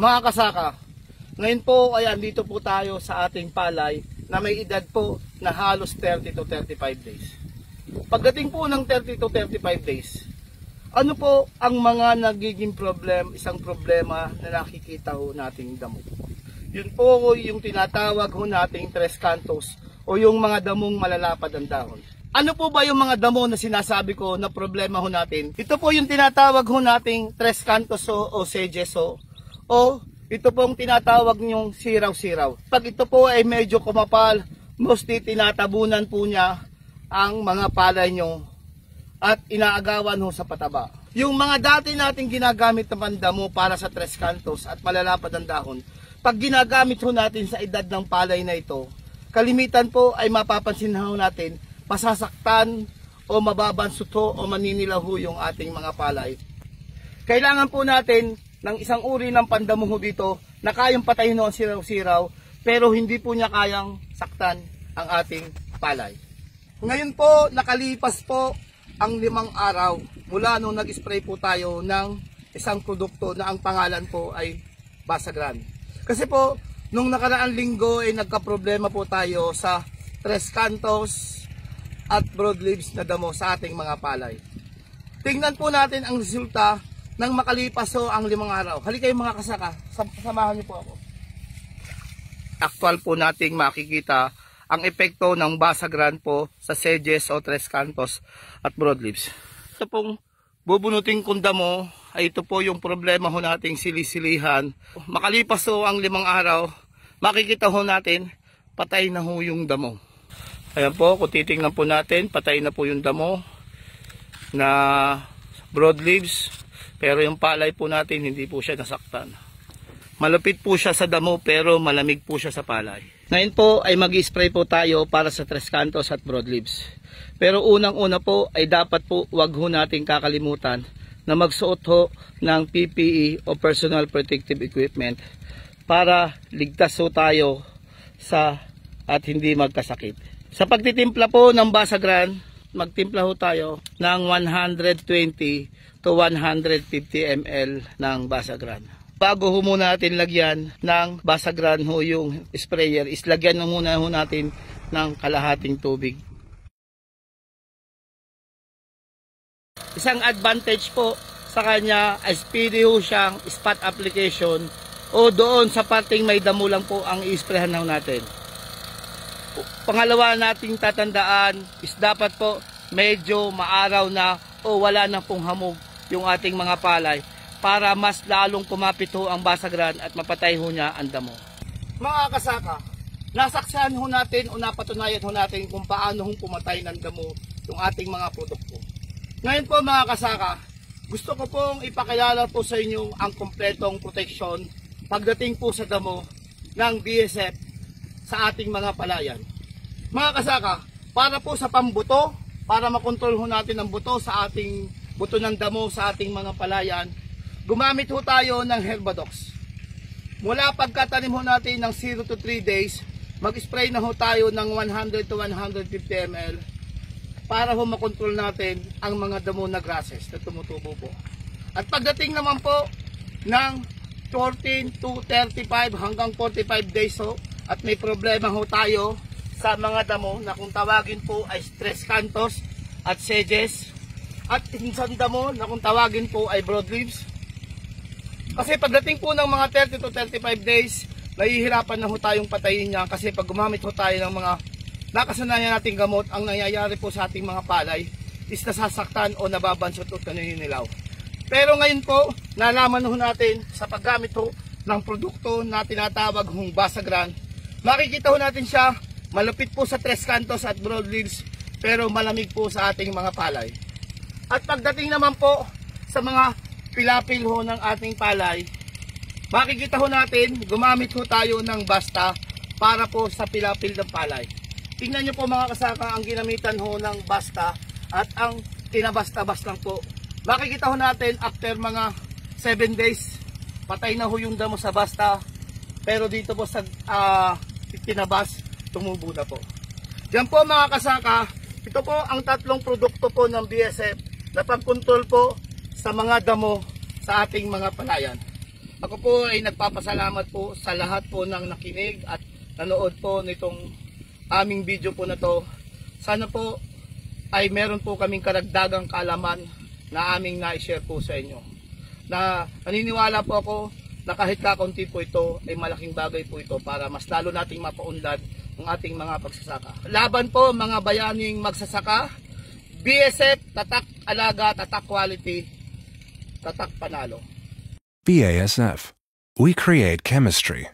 Mga kasaka, ngayon po ay andito po tayo sa ating palay na may edad po na halos 30 to 35 days. Pagdating po ng 30 to 35 days, ano po ang mga nagiging isang problema na nakikita ho nating damo? Yun po yung tinatawag ho nating tres cantos o yung mga damong malalapad ang dahon. Ano po ba yung mga damo na sinasabi ko na problema ho natin? Ito po yung tinatawag ho nating tres cantos o sedges o ito pong tinatawag niyong siraw-siraw. Pag ito po ay medyo kumapal, mostly tinatabunan po niya ang mga palay nyo at inaagawan ho sa pataba. Yung mga dati nating ginagamit na pandamo para sa tres cantos at malalapad ang dahon, pag ginagamit ho natin sa edad ng palay na ito, kalimitan po ay mapapansin ho natin, masasaktan o mababansot ho o maninilaw ho yung ating mga palay. Kailangan po natin ng isang uri ng pandamo ho dito na kayang patayin ho ang siraw-siraw pero hindi po niya kayang saktan ang ating palay. Ngayon po nakalipas po ang 5 araw mula nung nag-spray po tayo ng isang produkto na ang pangalan po ay Basagran. Kasi po nung nakaraang linggo ay nagka-problema po tayo sa tres cantos at broadleaves na damo sa ating mga palay. Tingnan po natin ang resulta nang makalipas ho ang 5 araw. Halika kayo mga kasaka, samahan niyo po ako. Actual po nating makikita ang epekto ng Basagran po sa sedges o tres cantos at broadleaves. Ito pong bubunuting kong damo ay ito po yung problema ho nating silisilihan. Makalipas ho ang 5 araw, makikita ho natin patay na ho yung damo. Ayan po, kung titingnan po natin, patay na po yung damo na broadleaves. Pero yung palay po natin, hindi po siya nasaktan. Malupit po siya sa damo pero malamig po siya sa palay. Ngayon po ay mag-spray po tayo para sa tres cantos at broadleaves. Pero unang-una po ay dapat po wag ho natin kakalimutan na magsuot ho ng PPE o Personal Protective Equipment para ligtas ho tayo at hindi magkasakit. Sa pagtitimpla po ng Basagran, magtimpla ho tayo ng 120 to 150 ml ng Basagran. Bago ho muna natin lagyan ng Basagran ho yung sprayer, islagyan muna ho natin ng kalahating tubig. Isang advantage po sa kanya ay speedy ho siyang spot application o doon sa parting may damo lang po ang i-sprayhan ho natin. Pangalawa nating tatandaan is dapat po medyo maaraw na o wala na pong hamog yung ating mga palay para mas lalong kumapit ho ang Basagran at mapatay ho niya ang damo. Mga kasaka, nasaksihan ho natin o napatunayan ho natin kung paano hong pumatay ng damo yung ating mga produkto. Ngayon po mga kasaka, gusto ko pong ipakilala po sa inyo ang kompletong proteksyon pagdating po sa damo ng BSF sa ating mga palayan. Mga kasaka, para po sa pambuto, para makontrol ho natin ang buto sa ating buto ng damo sa ating mga palayan, gumamit ho tayo ng Herbadox. Mula pagkatanim ho natin ng 0 to 3 days, mag-spray na ho tayo ng 100 to 150 ml para ho makontrol natin ang mga damo na grasses na tumutubo po. At pagdating naman po ng 14 to 35 hanggang 45 days ho, at may problema ho tayo sa mga damo na kung tawagin po ay tres cantos at sedges, at isang damo na kung tawagin po ay broadleaves. Kasi pagdating po ng mga 30 to 35 days, nahihirapan na ho tayong patayin niya kasi pag gumamit ho tayo ng mga nakasanayan nating gamot, ang nangyayari po sa ating mga palay is nasasaktan o nababansot o naninilaw. Pero ngayon po, nalaman ho natin sa paggamit ho ng produkto na tinatawag hong Basagran, makikita ho natin siya, malupit po sa tres cantos at broadleaves, pero malamig po sa ating mga palay. At pagdating naman po sa mga pilapil ho ng ating palay, makikita ho natin, gumamit ho tayo ng Basta para po sa pilapil ng palay. Tingnan nyo po mga kasaka, ang ginamitan ho ng Basta at ang tinabasta-bas lang po. Makikita ho natin after mga 7 days, patay na ho yung damo sa Basta, pero dito po sa tinabas, tumubo na po. Yan po mga kasaka, ito po ang tatlong produkto po ng BSF na pagkontrol po sa mga damo sa ating mga palayan. Ako po ay nagpapasalamat po sa lahat po ng nakinig at nanood po nitong aming video po na to. Sana po ay meron po kaming karagdagang kaalaman na aming na-share po sa inyo. Na naniniwala po ako na kahit kakunti po ito ay malaking bagay po ito para mas lalo nating mapaunlad ang ating mga pagsasaka. Laban po mga bayaning magsasaka, BSF, tatak alaga, tatak quality, tatak panalo. BASF. We create chemistry.